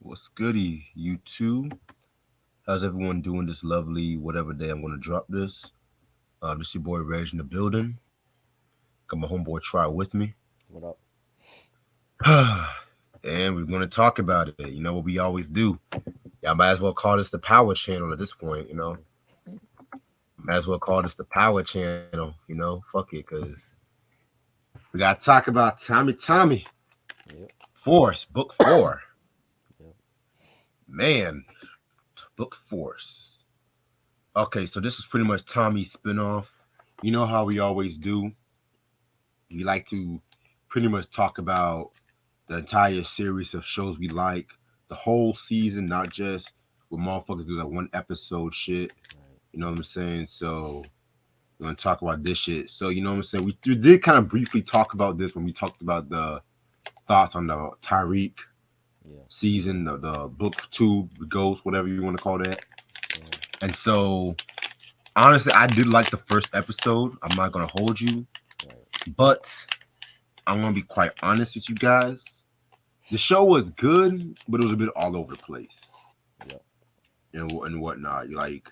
What's goody, you two? How's everyone doing this lovely whatever day I'm gonna drop this? This your boy Reg in the building. Got my homeboy Try with me. What up? And we're gonna talk about it. You know what we always do. Y'all might as well call this the power channel at this point, you know. Might as well call this the power channel, you know. Fuck it, cause we gotta talk about Tommy Yep. Force, book four. Yep. Man, book force. Okay, so this is pretty much Tommy's spinoff. You know how we always do. We like to pretty much talk about the entire series of shows we like, the whole season, not just when motherfuckers do that one episode shit. Right. You know what I'm saying? So we're gonna talk about this shit. So you know what I'm saying? We did kind of briefly talk about this when we talked about the thoughts on the Tyreek Yeah. season, the book two, the ghost, whatever you want to call that. Mm-hmm. And so honestly, I did like the first episode. I'm not gonna hold you, Right. but I'm gonna be quite honest with you guys. The show was good, but it was a bit all over the place Yep. and whatnot. You like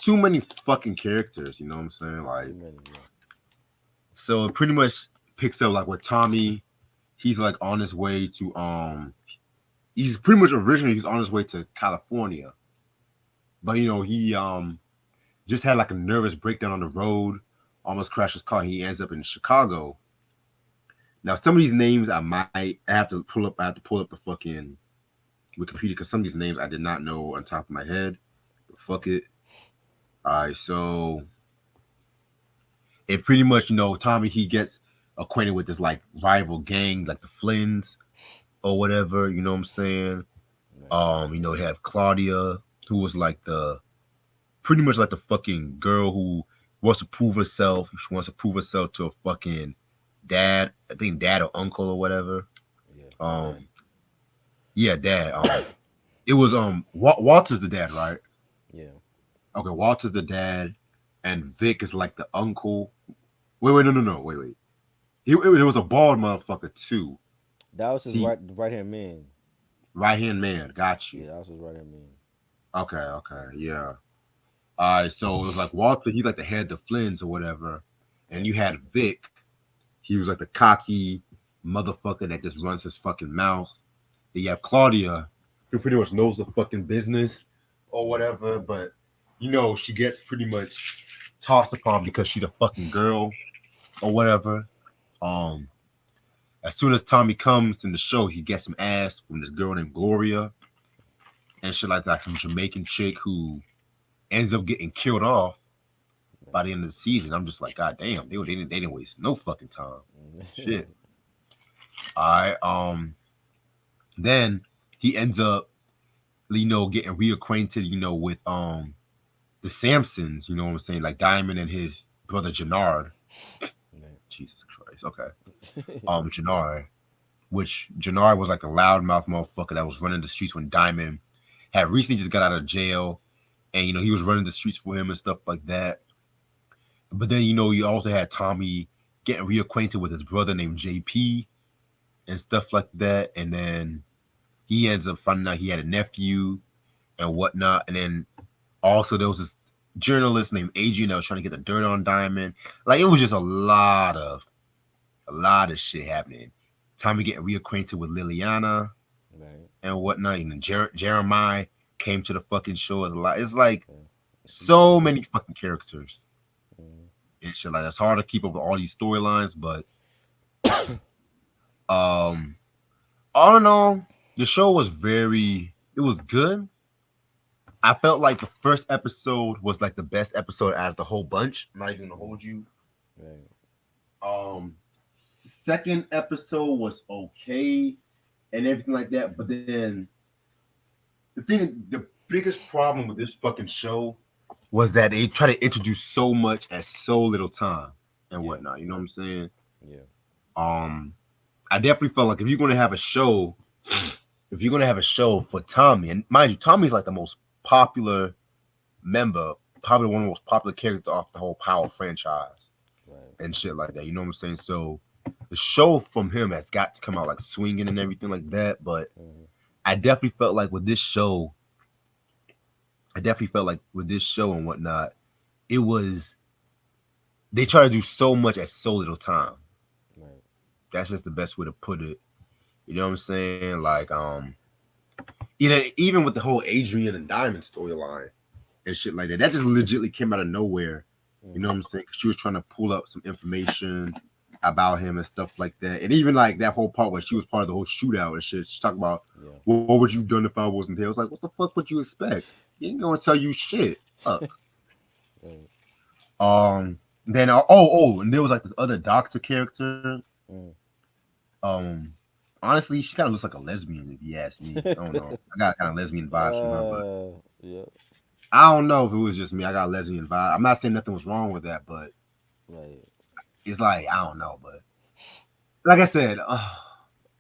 too many fucking characters. You know what I'm saying? Like, Too many. Yeah. so it pretty much picks up like with Tommy. He's like on his way to He's pretty much originally he's on his way to California, but you know he just had like a nervous breakdown on the road, almost crashed his car. He ends up in Chicago. Now some of these names I have to pull up. I have to pull up the fucking Wikipedia because some of these names I did not know on top of my head. But fuck it. All right, so it pretty much Tommy he gets acquainted with this like rival gang like the Flynns or whatever. You know what I'm saying? Right. He have Claudia who was like the pretty much like the fucking girl who wants to prove herself. She wants to prove herself to a fucking dad. I think dad or uncle or whatever. Yeah. Um, Dad. yeah, dad. It was Walter's the dad, right? Yeah. Okay, Walter's the dad, and Vic is like the uncle. Wait, no, wait. It was a bald motherfucker too. That was his See, right hand man. right hand man, got you. Yeah, that was his right hand man. Okay, yeah. All right, so it was like Walter, he's like the head of the Flynns or whatever, and you had Vic, he was like the cocky motherfucker that just runs his fucking mouth. Then you have Claudia, who pretty much knows the fucking business or Yeah. whatever, but she gets pretty much tossed upon because she's a fucking girl or whatever. Um, as soon as Tommy comes in the show, he gets some ass from this girl named Gloria and shit like that, some Jamaican chick who ends up getting killed off by the end of the season. I'm just like, God damn, they didn't waste no fucking time. Right. Shit. All right. Then he ends up, getting reacquainted, with the Samsons. You know what I'm saying? Like Diamond and his brother Jannard. Right. Jesus Christ. Okay. Jannard, which Jannard was like a loudmouth motherfucker that was running the streets when Diamond had recently just got out of jail, and he was running the streets for him and stuff like that. But then you also had Tommy getting reacquainted with his brother named JP and stuff like that, and then he ends up finding out he had a nephew and whatnot, and then also there was this journalist named Adrian that was trying to get the dirt on Diamond. Like it was just a lot of shit happening. Tommy getting reacquainted with Liliana Right. and whatnot, and then Jeremiah came to the fucking show as a lot. It's like Yeah. so many fucking characters Mm. and shit. Like it's hard to keep up with all these storylines, but um, all in all, the show was it was good. I felt like the first episode was like the best episode out of the whole bunch. I'm not even gonna hold you. Right. Um, second episode was okay and everything like that, but then the biggest problem with this fucking show was that they try to introduce so much at so little time and Yeah. whatnot. You know what I'm saying? Yeah. Um, I definitely felt like if you're gonna have a show for Tommy, and mind you, Tommy's like the most popular member, probably one of the most popular characters off the whole Power franchise Right. and shit like that. You know what I'm saying? So the show from him has got to come out like swinging and everything like that. But Mm-hmm. I definitely felt like with this show, I definitely felt like with this show and whatnot, it was they try to do so much at so little time. Right. That's just the best way to put it. You know what I'm saying? Like, you know, even with the whole Adrian and Diamond storyline and shit like that, that just legitimately came out of nowhere. You know what Mm-hmm. I'm saying? 'Cause she was trying to pull up some information about him and stuff like that. And even like that whole part where she was part of the whole shootout and shit. She talked about, Yeah. well, what would you done if I wasn't there? I was like, what the fuck would you expect? He ain't gonna tell you shit. Fuck. Right. Then and there was like this other doctor character. Mm. Um, honestly, she kind of looks like a lesbian if you ask me. I don't know. I got kind of lesbian vibes from her, but Yeah. I don't know if it was just me. I got lesbian vibe. I'm not saying nothing was wrong with that, but Right. it's like I don't know. But like I said,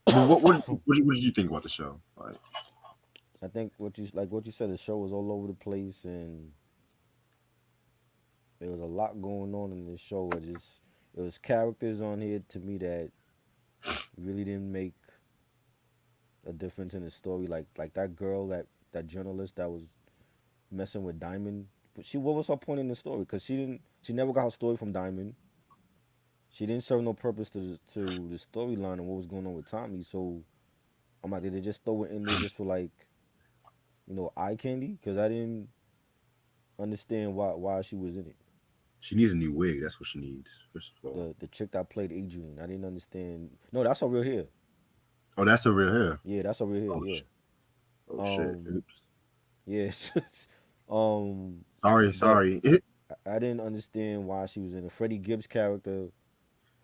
but what did you think about the show? Like, I think what you said, the show was all over the place, and there was a lot going on in this show. It was characters on here to me that really didn't make a difference in the story. Like that girl, that journalist that was messing with Diamond. But what was her point in the story? Because she never got her story from Diamond. She didn't serve no purpose to the storyline and what was going on with Tommy. So I'm like, did they just throw it in there just for like, eye candy? Because I didn't understand why she was in it. she needs a new wig. That's what she needs. First of all. The chick that played Adrian, I didn't understand. No, that's her real hair. Oh, that's a real hair. Yeah, that's her real hair. Oh, Yeah. oh shit. Um. Oops. Yeah. um. Sorry, But sorry. I didn't understand why she was in a Freddie Gibbs character.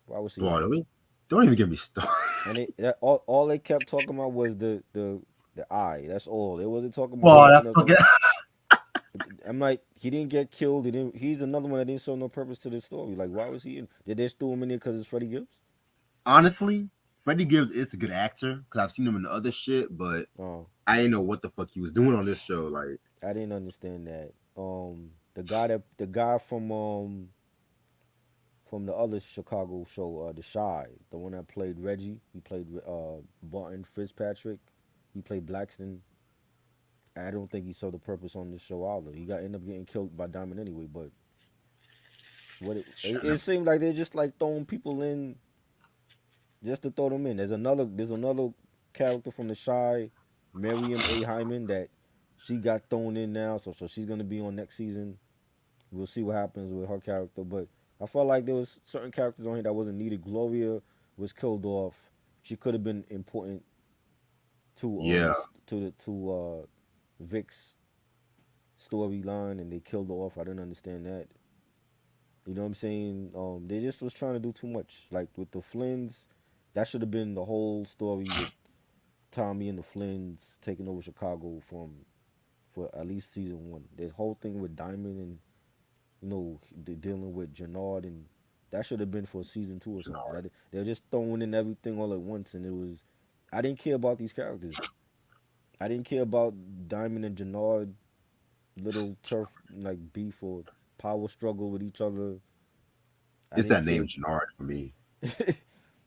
Why was she in Boy, it? don't even get me started. And all they kept talking about was the eye. That's all. They wasn't talking about Boy, that nothing else. fucking. I'm like, he didn't get killed. He didn't. He's another one that didn't serve no purpose to the story. Like, why was he in? Did they throw him in there because it's Freddie Gibbs? Honestly, Freddie Gibbs is a good actor because I've seen him in other shit, but Oh, I didn't know what the fuck he was doing on this show. Like, I didn't understand that. The guy from the other Chicago show, The Shy, the one that played Reggie. He played Barton Fitzpatrick. He played Blackston. I don't think he served a purpose on this show either. He got ended up getting killed by Diamond anyway. But it seemed like they're just like throwing people in just to throw them in. There's another character from The Shy, Miriam A. Hyman, that she got thrown in now. So she's gonna be on next season. We'll see what happens with her character. But I felt like there was certain characters on here that wasn't needed. Gloria was killed off. She could have been important to yeah, this to Vic's storyline, and they killed her off. I didn't understand that. You know what I'm saying? They just was trying to do too much. Like with the Flynns, that should have been the whole story with Tommy and the Flynns taking over Chicago for at least season one. The whole thing with Diamond and dealing with Jannard, and that should have been for season two or something. They're just throwing in everything all at once, and it was. I didn't care about these characters. I didn't care about Diamond and Jannard little turf like beef or power struggle with each other. I it's didn't that care. name Gennard for me.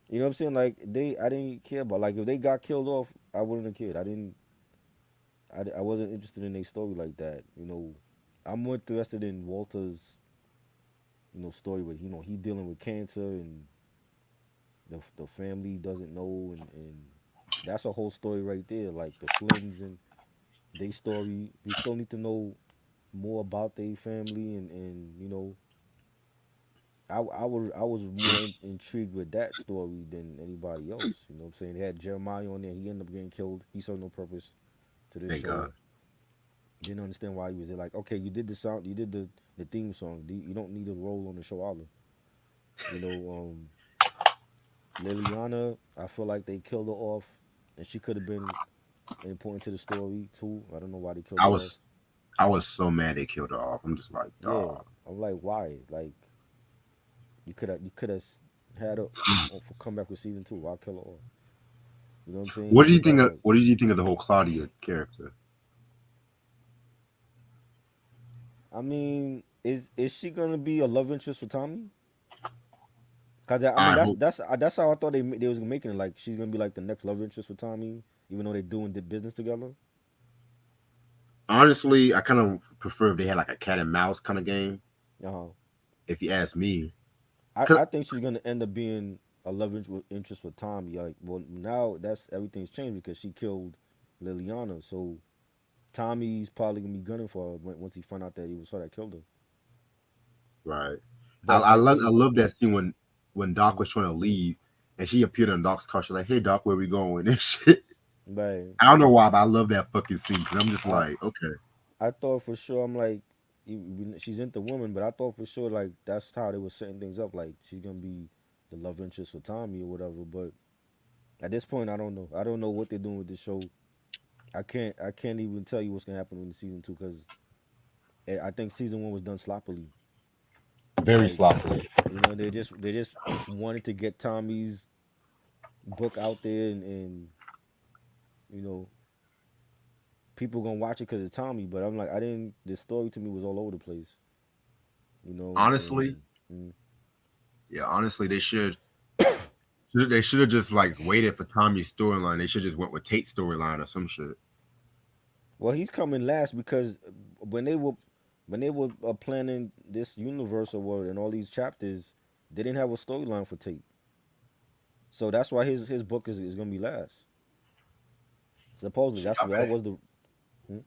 You know what I'm saying? Like I didn't care about. Like if they got killed off, I wouldn't have cared. I didn't. I wasn't interested in a story like that. I'm more interested in Walter's story with he dealing with cancer, and the family doesn't know, and that's a whole story right there. Like the Flynns and their story, we still need to know more about their family, and I was more intrigued with that story than anybody else. You know what I'm saying? They had Jeremiah on there. He ended up getting killed. He served no purpose to this Thank God. show. Didn't understand why he was there. Like, okay, you did the sound, you did the theme song. You don't need a role on the show either. You know, Liliana, I feel like they killed her off, and she could have been important to the story too. I don't know why they killed I her off. was I was so mad they killed her off. I'm just like, Yeah, dog. I'm like, why? Like, you could have had her for come back with season two. Why kill her off? You know what I'm What saying? do you But think of what did you think of the whole Claudia character? I mean, is she gonna be a love interest for Tommy? Cause I mean I hope that's how I thought they was making it. Like she's gonna be like the next love interest for Tommy. even though they're doing the business together. Honestly, I kind of prefer if they had like a cat and mouse kind of game. Uh-huh. If you ask me, I 'cause think she's gonna end up being a interest with Tommy. Like, well, now that's everything's changed because she killed Liliana. So Tommy's probably gonna be gunning for her once he found out that it was her that killed her. right, But it I love that scene when Doc was trying to leave and she appeared on Doc's car. She's like, "Hey Doc, where we going?" And shit. right. I don't know why, but I love that fucking scene because I'm just I like, okay, I thought for sure I'm like she's into women, but I thought for sure like that's how they were setting things up. Like she's gonna be the love interest for Tommy or whatever. But at this point, I don't know. I don't know what they're doing with this show. I can't even tell you what's gonna happen in season two because I think season one was done sloppily. very Like sloppy. they just wanted to get Tommy's book out there and you know people gonna watch it because of Tommy. But I'm like I didn't. The story to me was all over the place. Honestly, And mm, yeah, honestly, they should have just like waited for Tommy's storyline. They should just went with Tate's storyline or some shit. well, he's coming last because when they were planning this universe or what and all these chapters, they didn't have a storyline for Tate. So that's why his book is gonna be last. Supposedly, Shit, that's that was the hmm?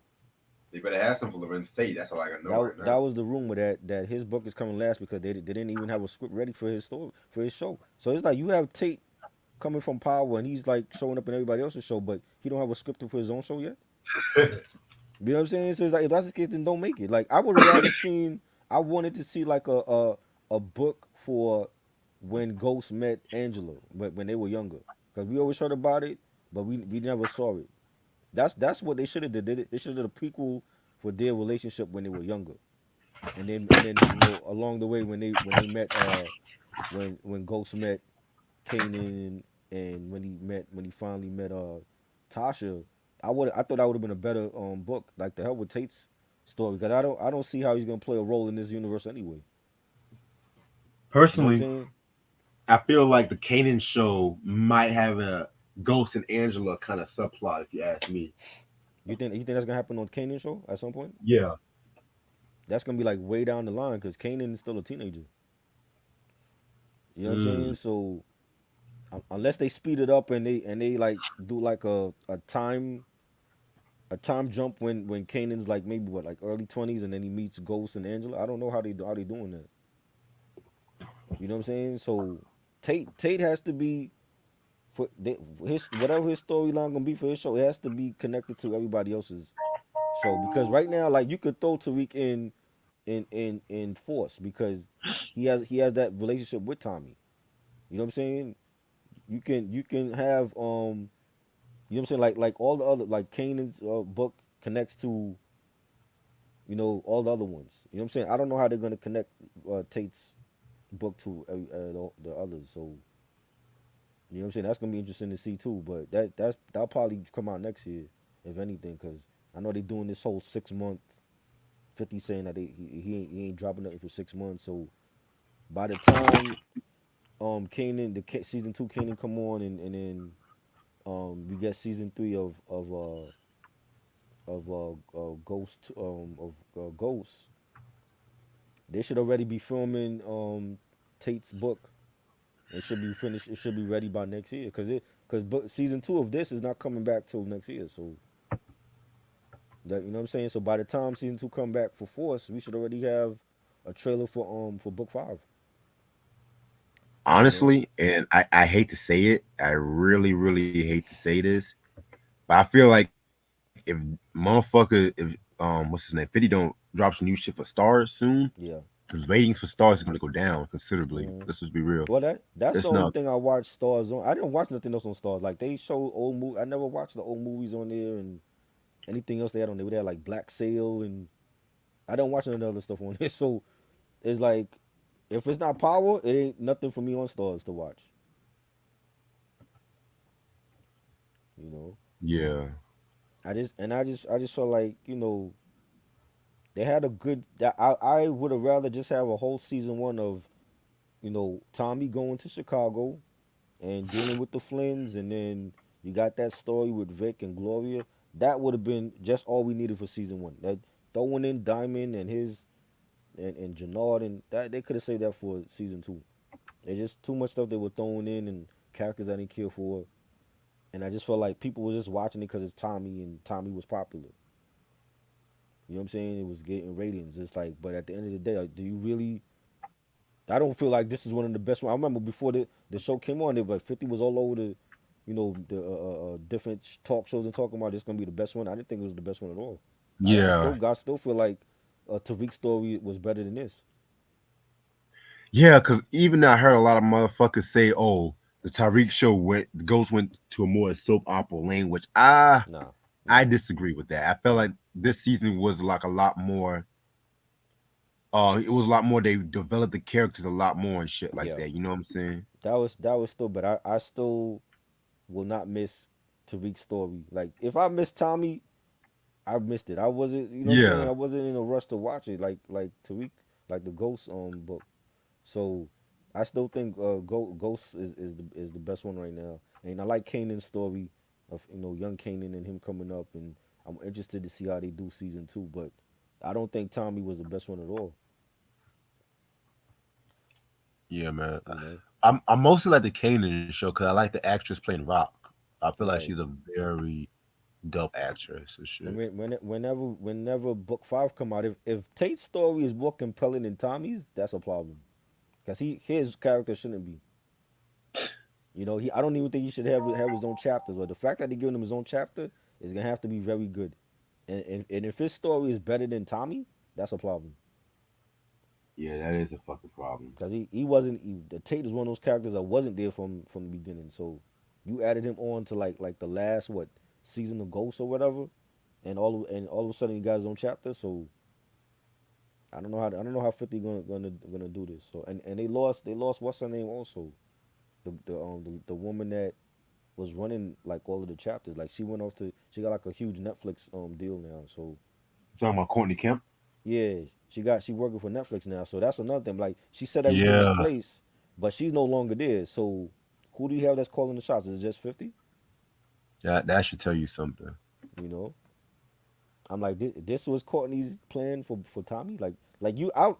they better have some for Lorenz Tate. That's all I can know that right that now. was the rumor that his book is coming last because they didn't even have a script ready for his story for his show. So it's like you have Tate coming from Power and he's like showing up in everybody else's show, but he don't have a script for his own show yet. You know what I'm saying? So it's like if that's the case, then don't make it. Like I would have rather seen. I wanted to see like a book for when Ghost met Angela, but when they were younger, because we always heard about it, but we never saw it. That's what they should have did. They should have did a prequel for their relationship when they were younger, and then along the way when they met when Ghost met Kanan and when he finally met Tasha, I thought that would have been a better book. Like the hell with Tate's story because I don't see how he's gonna play a role in this universe anyway. You know what I'm Personally, saying? I feel like the Kanan show might have a Ghost and Angela kind of subplot, if you ask me. You think that's gonna happen on Kanan show at some point? Yeah. That's gonna be like way down the line because Kanan is still a teenager. You know what I'm saying? Mm. So unless they speed it up and they like do like a time jump when Kanan's like maybe what like early 20s and then he meets Ghost and Angela. I don't know how they doing that. You know what I'm saying? So Tate has to be his whatever his storyline gonna be for his show. It has to be connected to everybody else's show because right now like you could throw Tariq in Force because he has that relationship with Tommy. You know what I'm saying? You can have you know what I'm saying like all the other like Kanan's book connects to all the other ones. You know what I'm saying? I don't know how they're gonna connect Tate's book to the others. So you know what I'm saying? That's gonna be interesting to see too. But that'll probably come out next year, if anything, because I know they're doing this whole 6 month. 50 saying that he ain't dropping nothing for 6 months. So by the time Kanan season two Kanan come on and then we get season three of Ghost, they should already be filming Tate's book. It should be finished. It should be ready by next year because season two of this is not coming back till next year. So that you know what I'm saying. So by the time season two come back for Force, we should already have a trailer for book five. You know. Honestly, and I hate to say it, I really, really hate to say this, but I feel like if what's his name, 50 don't drop some new shit for stars soon, Yeah. because ratings for stars is gonna go down considerably. Mhm. Let's just be real. Well, that's the It's only not. thing I watched Stars on. I didn't watch nothing else on Stars. Like they show old movie. I never watched the old movies on there and anything else they had on there. They had like Black Sail and I don't watch none of the other stuff on there. So it's like if it's not Power, it ain't nothing for me on Stars to watch. You know. Yeah. I just felt like they had a good. That I would have rather just have a whole season one of Tommy going to Chicago and dealing with the Flynns, and then You got that story with Vic and Gloria. That would have been just all we needed for season one. That throwing in Diamond and his and Jannard and that they could have saved that for season two. There's just too much stuff they were throwing in and characters I didn't care for. And I just felt like people were just watching it because it's Tommy and Tommy was popular. You know what I'm saying? It was getting ratings. It's like, but at the end of the day, like, do you really? I don't feel like this is one of the best ones. I remember before the show came on, it but 50 was all over the, the different talk shows and talking about this gonna be the best one. I didn't think it was the best one at all. Yeah, I still feel like Tariq's story was better than this. yeah, because even I heard a lot of motherfuckers say, "Oh, the Tariq show went to a more soap opera lane," which Nah, I nah, disagree with that. I felt nah. like this season was like a lot more. It was a lot more. They developed the characters a lot more and shit like Yeah, that. You know what I'm saying? that was still, but I still will not miss Tariq's story. Like if I missed Tommy, I missed it. I wasn't, you know what I'm saying? Yeah, I wasn't in a rush to watch it like Tariq, like the Ghost book. So I still think Ghost is the best one right now. And I like Kanan's story of young Kanan and him coming up, and I'm interested to see how they do season two. But I don't think Tommy was the best one at all. yeah, man. You know, I'm mostly like the Kanan show because I like the actress playing Rock. I feel like right? she's a very dope actress and And shit. whenever book five come out, if Tate's story is more compelling than Tommy's, that's a problem. Cause his character shouldn't be. I don't even think he should have his own chapters. But the fact that they giving him his own chapter is gonna have to be very good. And if his story is better than Tommy, that's a problem. Yeah, that is a fucking problem. Cause he wasn't the Tate is one of those characters that wasn't there from the beginning. So you added him on to like the last season of Ghost or whatever, and all of a sudden he got his own chapter. So I don't know how 50 gonna do this. So and they lost what's her name also the woman that was running like all of the chapters. Like she got like a huge Netflix deal now. So You talking about Courtney Kemp? yeah, she working for Netflix now. So that's another thing. Like she set everything in Yeah, place, but she's no longer there. So who do you have that's calling the shots? Is it just 50? that should tell you something. You know, I'm like this was Courtney's plan for Tommy.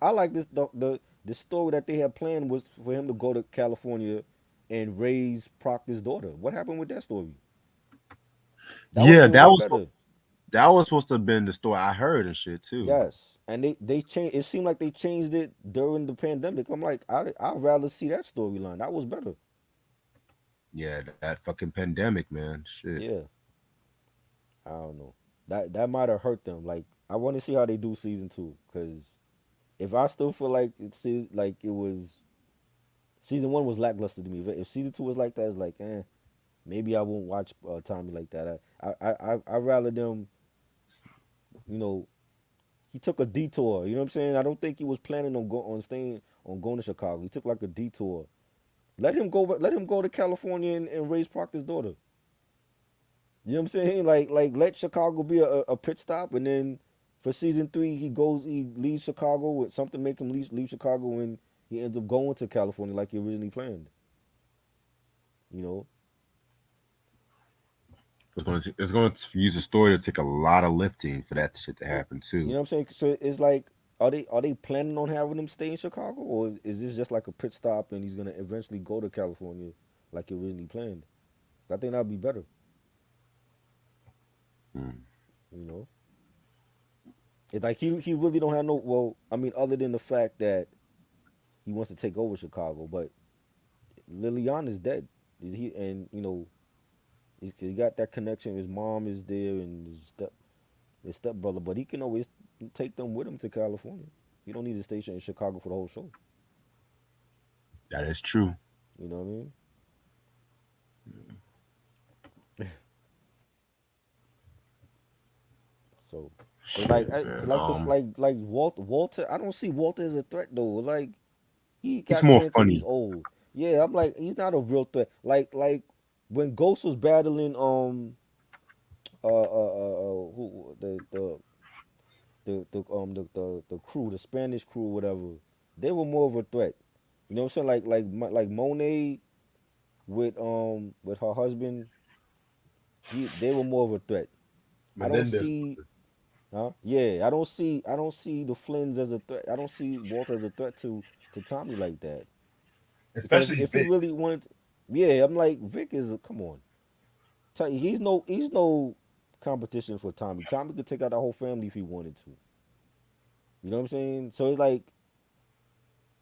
I like this the story that they had planned was for him to go to California and raise Proctor's daughter. What happened with that story? That would have Yeah, been way better. that was supposed to have been the story I heard and shit too. Yes, and they changed. It seemed like they changed it during the pandemic. I'm like, I'd rather see that storyline. That was better. Yeah, that fucking pandemic, man. Shit. Yeah, I don't know. That might have hurt them. Like, I want to see how they do season two. Cause if I still feel like like it was season one was lackluster to me. If season two was like that, it's like, maybe I won't watch Tommy like that. I rather them. You know, he took a detour. You know what I'm saying? I don't think he was planning on going to Chicago. He took like a detour. Let him go. Let him go to California and raise Proctor's daughter. You know what I'm saying? Like let Chicago be a pit stop, and then for season three he leaves Chicago with something make him leave Chicago, and he ends up going to California like he originally planned. You know? It's going to use a story to take a lot of lifting for that shit to You happen know too. what I'm saying? So it's like, are they planning on having him stay in Chicago, or is this just like a pit stop and he's gonna eventually go to California like he originally planned? I think that'd be better. Mm. You know? It's like he really don't have no. Well, I mean, other than the fact that he wants to take over Chicago, but Liliana is dead. Is he? And he got that connection. His mom is there, and his stepbrother. But he can always take them with him to California. He don't need to stay in Chicago for the whole show. That is true. You know what I mean? So, cause Shit, man. like Walter. I don't see Walter as a threat though. Like he He's got more cancer and he's funny. old. Yeah, I'm like he's not a real threat. Like when Ghost was battling who the crew, the Spanish crew, whatever, they were more of a threat. You know what I'm saying? Like Monet with her husband. they were more of a threat. I don't Menendez see, brothers, huh? Yeah, I don't see the Flynns as a threat. I don't see Walter as a threat to Tommy like that. Because especially if he Vic. really wants, yeah, I'm like Vic is come on. He's no competition for Tommy. Tommy could take out the whole family if he wanted to. You know what I'm saying? So it's like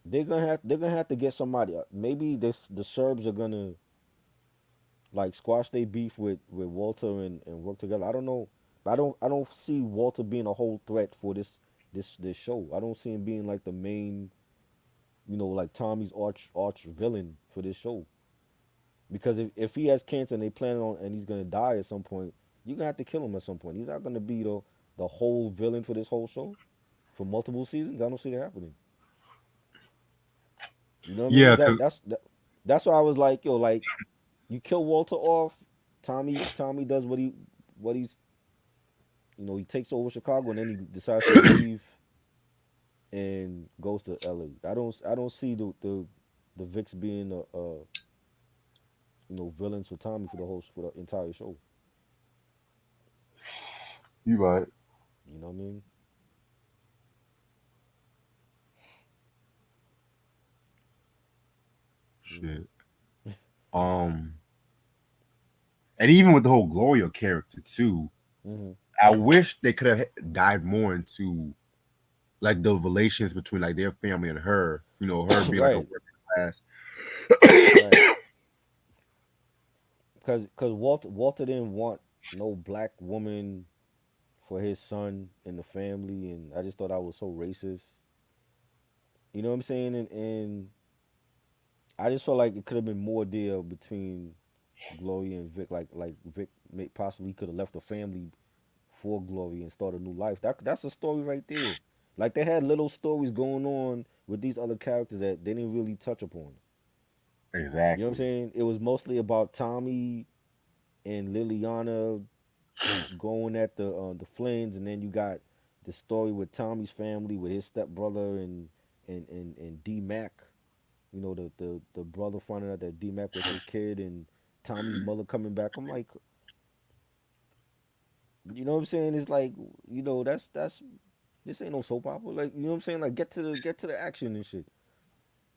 they're gonna have to get somebody. Maybe the Serbs are gonna like squash their beef with Walter and work together. I don't know. But I don't see Walter being a whole threat for this show. I don't see him being like the main, like Tommy's arch villain for this show. Because if he has cancer and they plan on and he's gonna die at some point, you're gonna have to kill him at some point. He's not gonna be the whole villain for this whole show for multiple seasons. I don't see that happening. You know what I mean? Yeah, That's why I was like, yo, like you kill Walter off, Tommy does what he's he takes over Chicago and then he decides to leave and goes to LA. I don't see the Vicks being villains for Tommy for the entire show. you right. You know what I mean? You know. Shit. Um, and even with the whole Gloria character too, Hmm. I wish they could have dived more into like the relations between like their family and her. Her being like a Right, working class. right. Cause Walter didn't want no black woman for his son in the family, and I just thought I was so racist. You know what I'm saying? And I just felt like it could have been more there between Gloria and Vic. Like Vic possibly could have left the family for Gloria and start a new life. That's a story right there. Like they had little stories going on with these other characters that they didn't really touch upon. You know what I'm Exactly. saying? It was mostly about Tommy and Liliana going at the Flynns, and then you got the story with Tommy's family with his stepbrother and D Mac. The brother finding out that D Mac was his kid and Tommy's mother coming back. I'm like, you know what I'm saying? It's like, that's this ain't no soap opera. Like, you know what I'm saying? Like get to the action and shit.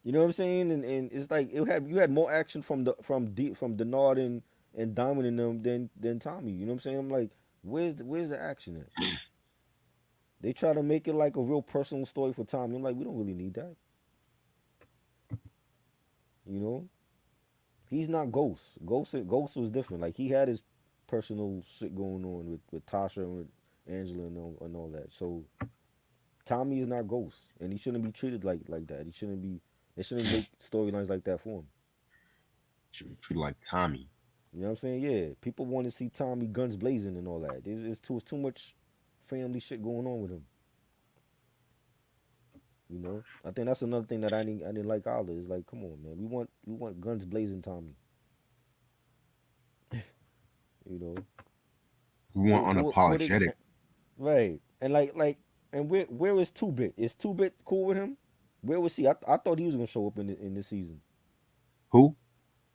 You know what I'm saying? And it's like you had more action from Denard and Diamond in them than Tommy. You know what I'm saying? I'm like, where's the action at? They try to make it like a real personal story for Tommy. I'm like, we don't really need that. You know? He's not Ghost. Ghost was different. Like he had his personal shit going on with Tasha and with Angela and all that. So Tommy is not Ghost, and he shouldn't be treated like that. He shouldn't be. They shouldn't make storylines like that for him. Should be treated like Tommy. You know what I'm saying? Yeah, people want to see Tommy guns blazing and all that. It's too much family shit going on with him. I think that's another thing that I didn't like either. Is like, come on, man, we want guns blazing Tommy. You know, We want who are they? unapologetic. Right, and and where is Two Bit? Is Two Bit cool with him? Where was he? I thought he was gonna show up in this season. Who?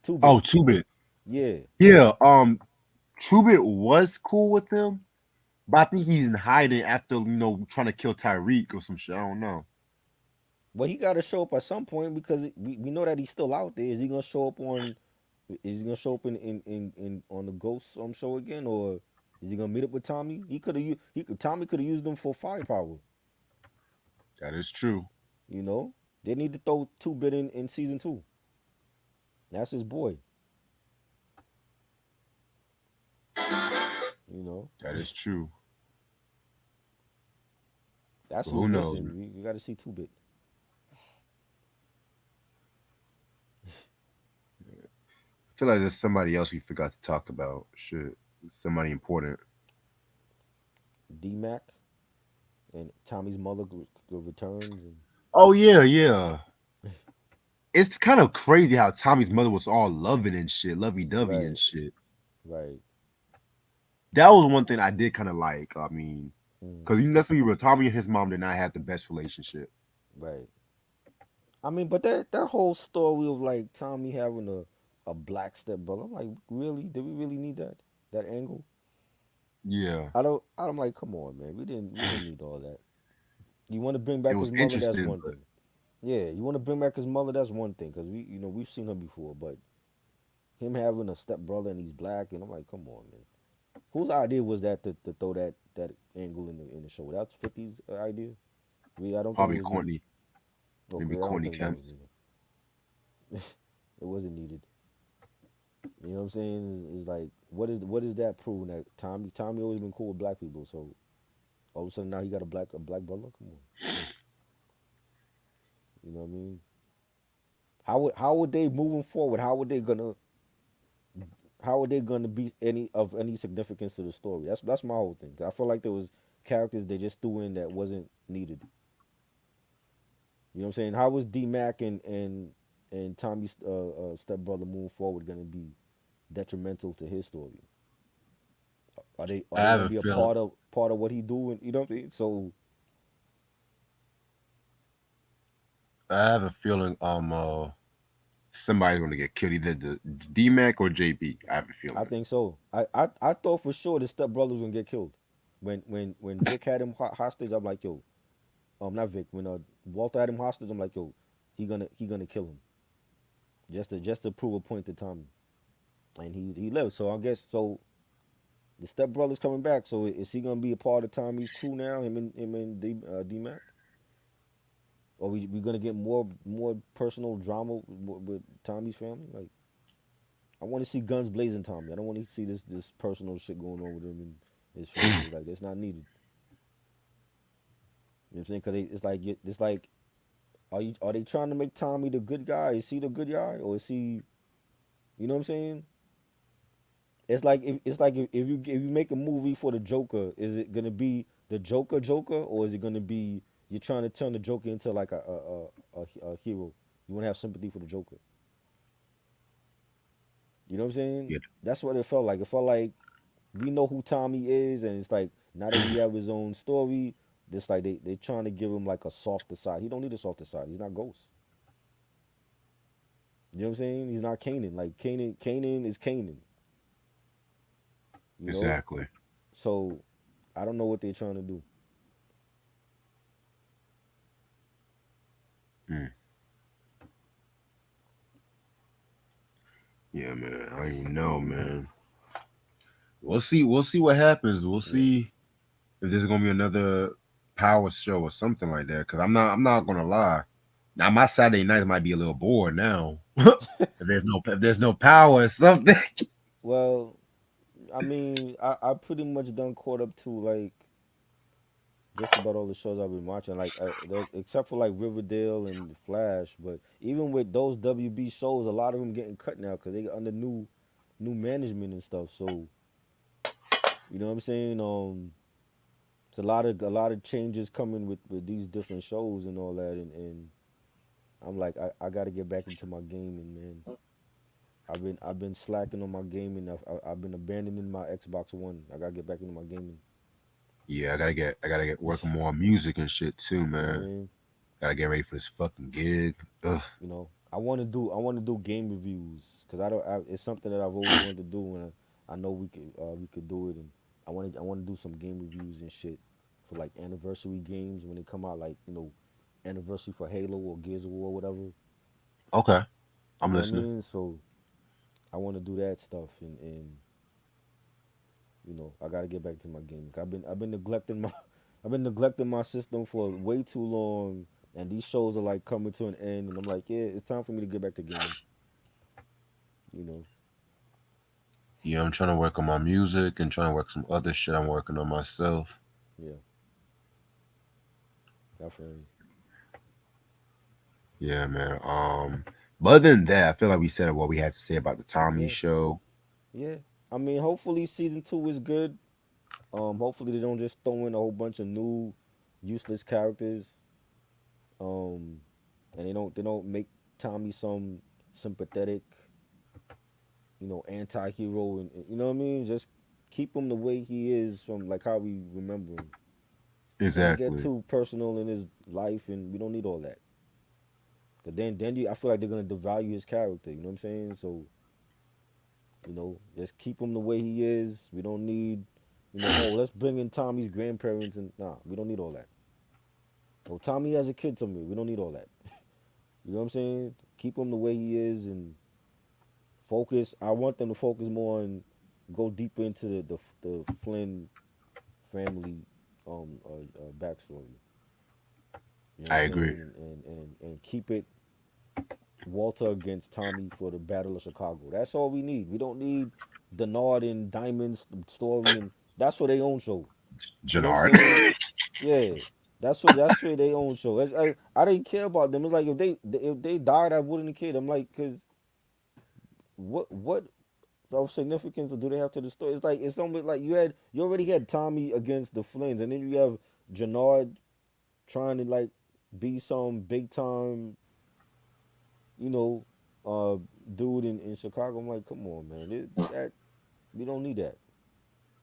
Two Bit, Oh, Two-Bit. yeah. Yeah. Two-Bit was cool with him, but I think he's in hiding after trying to kill Tyreek or some shit. I don't know. Well, he got to show up at some point because we know that he's still out there. Is he gonna show up on? Is he gonna show up in on the Ghost show again, or is he gonna meet up with Tommy? Tommy could have used them for firepower. That is true. You know, they need to throw Two Bit in season two. That's his boy. You know, That is true. that's But who's who knows? missing. We got to see Two Bit. I feel like there's somebody else we forgot to talk about. Shit, somebody important. D Mac and Tommy's mother returns and Oh yeah, yeah. It's kind of crazy how Tommy's mother was all loving and shit, lovey dovey and right, shit. right. That was one thing I did kind of like. I mean, Mm, because let's be real, Tommy and his mom did not have the best relationship. right. I mean, but that whole story of like Tommy having a black stepbrother, I'm like, really? Did we really need that? that angle. Yeah, I'm like, come on, man, we didn't need all that. You want to bring it back was his mother, that's interesting, one but thing. Yeah, you want to bring back his mother, that's one thing, because we've seen her before, but him having a step brother and he's black, and I'm like, come on, man. Whose idea was that to throw that angle in the show? That's 50's idea. I don't think it probably was needed. Courtney, Okay, maybe I don't Courtney think that Kemp. was needed. It wasn't needed. You know what I'm saying? It's like what is that proving that Tommy always been cool with black people, so all of a sudden now he got a black brother? Come on. You know what I mean? How would they moving forward? How would they gonna be any significance to the story? That's my whole thing. I feel like there was characters they just threw in that wasn't needed. You know what I'm saying? How was D Mac and Tommy's stepbrother moving forward gonna be detrimental to his story? Are I they have gonna a be a feeling. part of what he doing? You know what I mean? So I have a feeling. Somebody's gonna get killed, either the D Mac or JB. I have a I feeling. think so. I thought for sure the stepbrother was gonna get killed. When Vic had him hostage, I'm like, yo, not Vic. When Walter had him hostage, I'm like, yo, he gonna kill him just to prove a point to Tommy, and he lived. So I guess so. The stepbrother's coming back. So is he gonna be a part of Tommy's crew now? Him and D Mac, or we gonna get more personal drama with Tommy's family? Like I want to see guns blazing Tommy. I don't want to see this personal shit going on with him and his family. Like it's not needed. You know what I'm saying? Because it's like are they trying to make Tommy the good guy? Is he the good guy or is he? You know what I'm saying? It's like if you make a movie for the Joker, is it gonna be the Joker, or is it gonna be you're trying to turn the Joker into like a hero? You want to have sympathy for the Joker. You know what I'm saying? Yeah, That's what it felt like. It felt like we know who Tommy is, and it's like now that he have his own story, it's like they trying to give him like a softer side. He don't need a softer side. He's not Ghost. You know what I'm saying? He's not Kanan. Like Kanan is Kanan. You know. exactly. So I don't know what they're trying to do. Mm. Yeah, man. I don't even know, man. We'll see. We'll see what happens. We'll Yeah. see if there's gonna be another power show or something like that. Cause I'm not gonna lie. Now my Saturday nights might be a little bored now. If there's no power or something. Well, I mean, I pretty much done caught up to like just about all the shows I've been watching, like except for like Riverdale and Flash. But even with those WB shows, a lot of them getting cut now because they under new management and stuff. So you know what I'm saying? It's a lot of changes coming with these different shows and all that, and I'm like I got to get back into my gaming, man. I've been slacking on my gaming. I've been abandoning my Xbox One. I gotta get back into my gaming. Yeah, I gotta get working more on music and shit too, You know what I man. mean? Gotta get ready for this fucking gig. Ugh. I want to do game reviews because it's something that I've always wanted to do, and I know we could do it, and I want to do some game reviews and shit for like anniversary games when they come out, like anniversary for Halo or Gears of War, whatever. Okay, You I'm know what I listening. mean? So I want to do that stuff, and I got to get back to my gaming. I've been neglecting my I've been neglecting my system for way too long, and these shows are like coming to an end, and I'm like, yeah, it's time for me to get back to gaming. You know. Yeah, I'm trying to work on my music and trying to work some other shit I'm working on myself. Yeah, definitely. Yeah, man. But other than that, I feel like we said what we had to say about the Tommy Yeah, show. yeah. I mean, hopefully season two is good. Hopefully they don't just throw in a whole bunch of new, useless characters. Um, and they don't make Tommy some sympathetic, anti-hero, and you know what I mean. Just keep him the way he is from like how we remember him. Don't get Exactly. too personal in his life, and we don't need all that. Cause then I feel like they're gonna devalue his character. You know what I'm saying? So You know, just keep him the way he is. We don't need, oh, let's bring in Tommy's grandparents and nah, we don't need all that. Oh, Tommy has a kid somewhere. We don't need all that. You know what I'm saying? Keep him the way he is and focus. I want them to focus more and go deeper into the Flynn family backstory. You know what I'm I agree. saying? And keep it Walter against Tommy for the Battle of Chicago. That's all we need. We don't need Denard and Diamond's story, and that's for their own show. You know what I'm Jannard. saying? Yeah, that's for their own show. I didn't care about them. It's like if they died, I wouldn't care. I'm like, cause what of significance do they have to the story? It's like it's almost like you already had Tommy against the Flynns, and then you have Jannard trying to like be some big time, you know, uh, dude in Chicago. I'm like, come on, man, that we don't need that.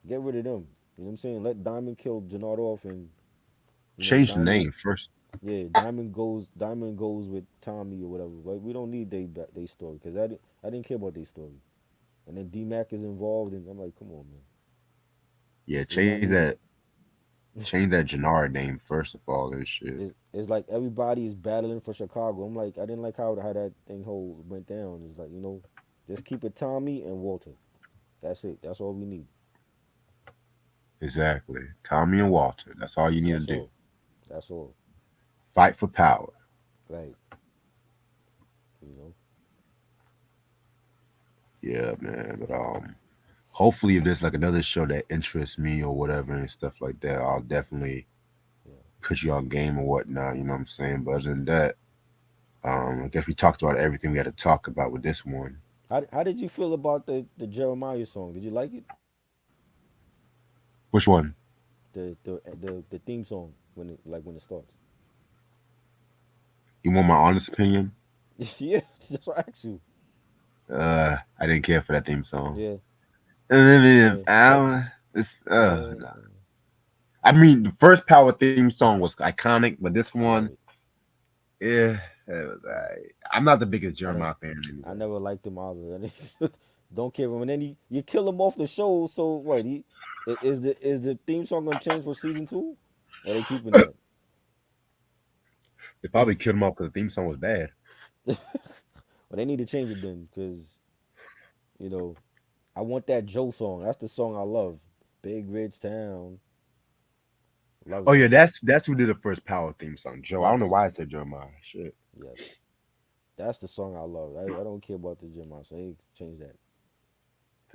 Get rid of them. You know what I'm saying? Let Diamond kill Jannard off, and Change the Diamond, name first. yeah, Diamond goes with Tommy or whatever. Like we don't need they story because I didn't care about their story. And then D Mac is involved, and I'm like, come on, man, Yeah, we're not needing that. change that Jannard name first of all and shit. It's like everybody is battling for Chicago. I'm like, I didn't like how that thing whole went down. It's like just keep it Tommy and Walter. That's it. That's all we need. Exactly. Tommy and Walter. That's all you need to That's do. all. That's all. Fight for power. Right. You know. Yeah, man. But hopefully if there's like another show that interests me or whatever and stuff like that, I'll definitely Yeah. put you on game or whatnot, you know what I'm saying? But other than that, I guess we talked about everything we had to talk about with this one. How did you feel about the Jeremiah song? Did you like it? Which one? The theme song when it starts. You want my honest opinion? Yeah, that's what I asked you. I didn't care for that theme song. Yeah. Yeah. It's Yeah. nah. I mean, the first Power theme song was iconic, but this one, Right. yeah, it was alright. I'm not the biggest I didn't. Jeremiah fan I anyway. never liked him either. Don't care for him. And then you kill him off the show. So what? Is the theme song gonna change for season two? Or are they keeping that? They probably killed him off because the theme song was bad. Well, they need to change it then, because you know I want that Joe song. That's the song I love. Big Rich Town. Love Oh it. yeah, that's who did the first Power theme song, Joe. I don't know Yes. why I said Jeremiah. Shit. Yes. That's the song I love. I don't care about the Jim so they change that.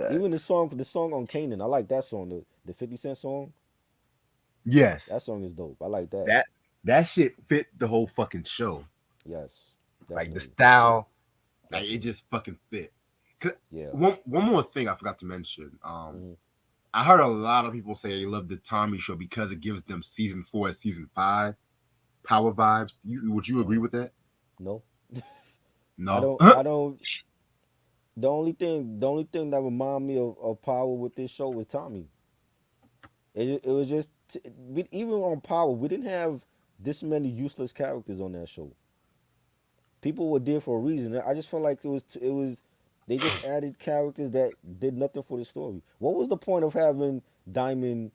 Even Facts. the song on Canaan, I like that song. The 50 Cent song, that Yes, song is dope. I like that. that that shit fit the whole fucking show. Yes. Like the Definitely. style, like it Definitely. just fucking fit. 'Cause Yeah. one more thing I forgot to mention. Hmm. I heard a lot of people say they love the Tommy show because it gives them season 4 and season 5 power vibes. Would you agree Uh, with that? no. I No. don't I don't the only thing that remind me of Power with this show was Tommy. It was just even on Power, we didn't have this many useless characters on that show. People were there for a reason. I just felt like it was they just added characters that did nothing for the story. What was the point of having Diamond?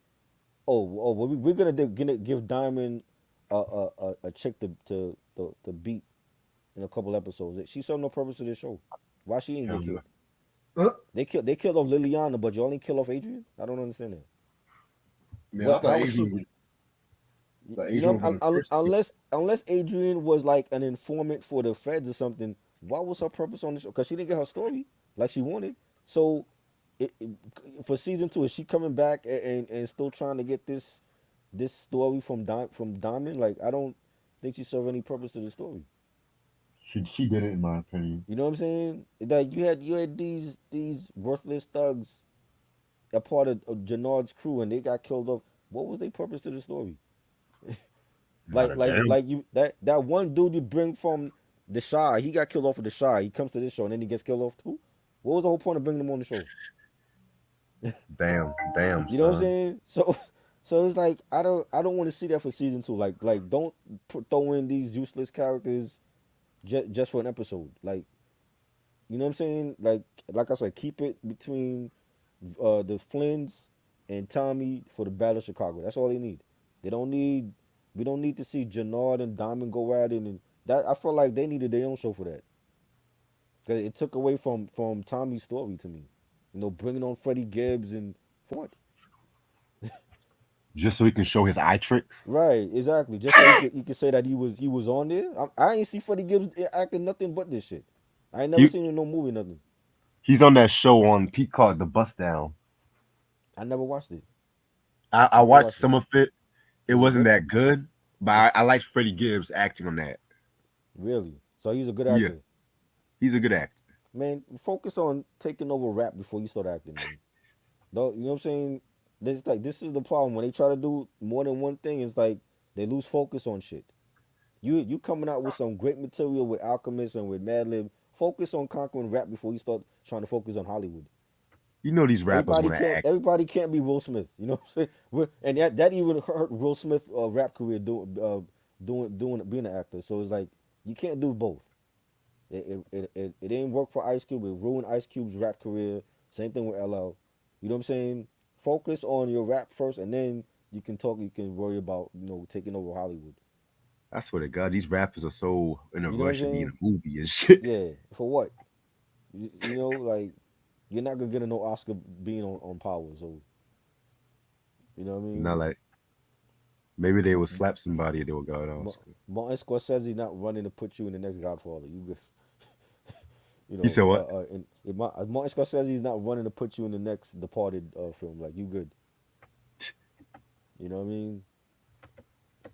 Oh, well, we're gonna give Diamond a chick to beat in a couple episodes. She served no purpose to this show. Why she ain't Hell get no. killed? They killed off Liliana, but you only kill off Adrian. I don't understand that. Man, I What? thought How was she? Adrian, You know, was on the first team. unless Adrian was like an informant for the feds or something, what was her purpose on the show? Because she didn't get her story like she wanted. So, it, for season two, is she coming back and still trying to get this story from Diamond? Like, I don't think she served any purpose to the story. She did it in my opinion. You know what I'm saying? Like you had these worthless thugs a part of Jannard's crew, and they got killed off. What was their purpose to the story? Not Like a like damn. like you that one dude you bring from the Shy, he got killed off of the Shy. He comes to this show and then he gets killed off too. What was the whole point of bringing him on the show? Damn, You know what I'm son. saying? So it's like I don't want to see that for season two. Like don't throw in these useless characters just for an episode. Like You know what I'm saying? Like I said, keep it between the Flynns and Tommy for the Battle of Chicago. That's all they need. They don't need. We don't need to see Jannard and Diamond go at it, and that I feel like they needed their own show for that. 'Cause it took away from Tommy's story to me. You know, bringing on Freddie Gibbs and for what? Just so he can show his eye tricks. Right, exactly. Just so he could say that he was on there. I ain't see Freddie Gibbs acting nothing but this shit. I ain't never He seen him in no movie nothing. he's on that show on Peacock, The Bust Down. I never watched it. I Never watched watched it. some of it. It Is it wasn't good? that good, but I liked Freddie Gibbs acting on that. Really? So he's a good Yeah, actor. he's a good actor. Man, focus on taking over rap before you start acting, man. Though, you know what I'm saying? This is the problem when they try to do more than one thing. It's like they lose focus on shit. You coming out with some great material with Alchemist and with Madlib. Focus on conquering rap before you start trying to focus on Hollywood. You know these rappers Everybody want to can't. act. Everybody can't be Will Smith. You know what I'm saying? And that even hurt Will Smith rap career doing being an actor. So it's like you can't do both. It didn't work for Ice Cube. It ruined Ice Cube's rap career. Same thing with LL. You know what I'm saying? Focus on your rap first, and then you can talk. You can worry about taking over Hollywood. I swear to God, these rappers are so in a You know what I'm rush to be in saying? a movie and shit. Yeah. For what? Like you're not gonna get no Oscar being on Power. So you know what I Not mean? like maybe they will slap somebody and they will go to Ma- Oscar. Martin Scorsese not running to put you in the next Godfather. You said what? And Martin Scorsese is not running to put you in the next Departed film. Like you good. You know what I mean?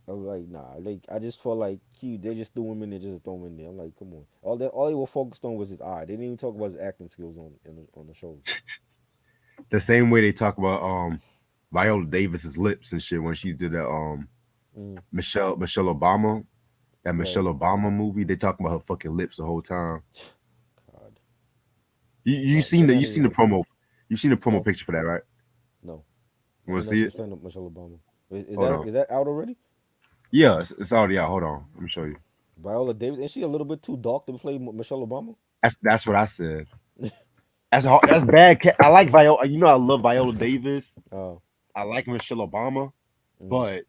I was like, nah. Like I just felt like they just threw him in there, just throw him in there. I'm like, come on. All they were focused on was his eye. They didn't even talk about his acting skills on the shows. The same way they talk about Viola Davis's lips and shit when she did the Mm, Michelle Obama, that right. Michelle Obama movie. They talk about her fucking lips the whole time. God. You They're not you seen the even. promo? You seen the promo No, picture for that, right? no. You Let want me to know see she it? was playing Michelle Obama. Is Hold that on. is that out already? Yeah, it's already out. Hold on, let me show you. Viola Davis. Is she a little bit too dark to play Michelle Obama? That's what I said. That's bad. I like Viola. You know I love Viola Davis. Uh, I like Michelle Obama, mm, but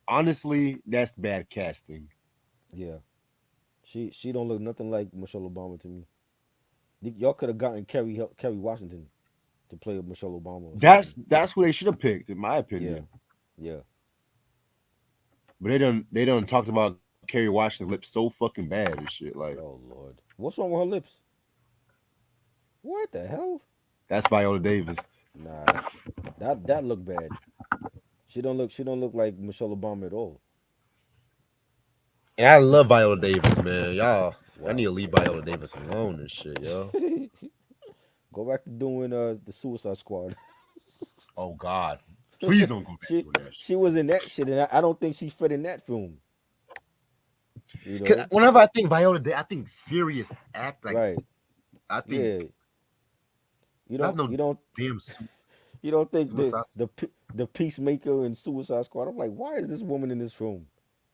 honestly, that's bad casting. yeah. She don't look nothing like Michelle Obama to me. Y'all could have gotten Kerry Washington to play Michelle Obama or something. That's who they should have picked, in my Yeah, opinion. yeah. But they don't talked about Kerry Washington's lips so fucking bad and shit. Like Oh Lord, what's wrong with her lips? What the hell? that's Viola Davis. Nah, that look bad. She don't look like Michelle Obama at all. And I love Viola Davis, man. Y'all need Wow. to leave Viola Davis alone and shit, yo. Go back to doing the Suicide Squad. Oh God, please don't go back she doing that shit. she was in that shit, and I don't think she fit in that film. You Cause know, whenever I think Viola Davis, I think serious act. Like right? I think Yeah. You not don't no you don't damn you don't think suicide. the Peacemaker and Suicide Squad? I'm like, why is this woman in this film?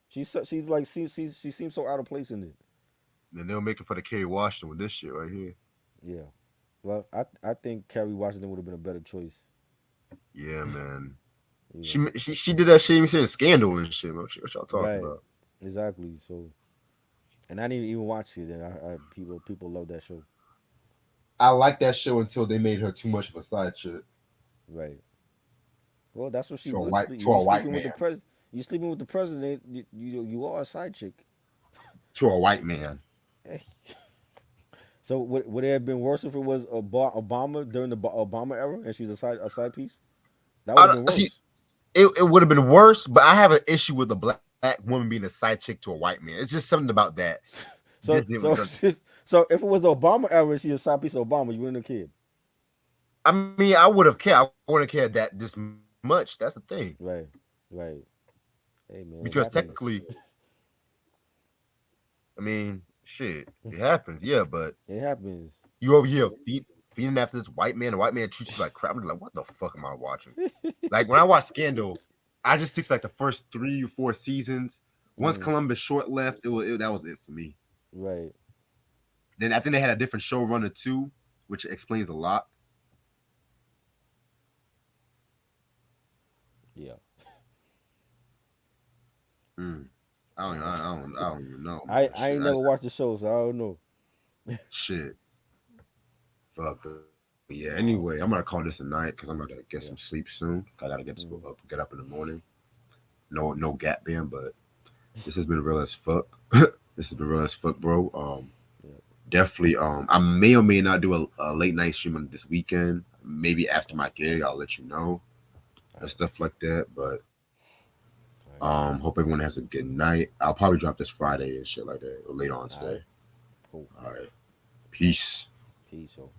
She's like she seems so out of place in it. And they'll make it for the Kerry Washington with this shit right here. Yeah. Well, I think Kerry Washington would have been a better choice. Yeah, man. You She know. she she did that shit even saying Scandal and shit. What y'all talking Right. about? Exactly. So, and I didn't even watch it, and people love that show. I like that show until they made her too much of a side chick Right. Well, that's what she to a was. white to a white man. You sleeping with the president. You are a side chick. To a white man. So would it have been worse if it was Obama during the Obama era and she's a side piece? That would have I been see. worse. It would have been worse, but I have an issue with a black woman being a side chick to a white man. It's just something about that. So Just didn't. so so if it was the Obama era and she's a side piece of Obama, you wouldn't have cared. I mean, I would have cared. I wouldn't have cared that this much. That's the thing. Right. Right. Hey man, it Because happens. technically, I mean, shit, it happens. Yeah, but It happens. you over here feeding after this white man. The white man treats you like crap. I'm like, what the fuck am I watching? Like when I watch Scandal, I just stick to like the first 3 or 4 seasons. Once Mm, Columbus Short left, that was it for me. right. Then I think they had a different showrunner too, which explains a lot. Yeah. Mm. I don't even know, man. I Shit, ain't never watched the show, so I don't know. shit, fuck. But yeah. Anyway, I'm gonna call this a night because I'm gonna get Yeah. some sleep soon. I gotta Mm. get up in the morning. No gap band, but this has been real as fuck. This has been real as fuck, bro. Yeah. Definitely. I may or may not do a late night stream on this weekend. Maybe after Okay. my gig, I'll let you know All and right. stuff like that. But All right. hope everyone has a good night. I'll probably drop this Friday and shit like that or later on All right. today. Cool. All right. Peace. Peace. So.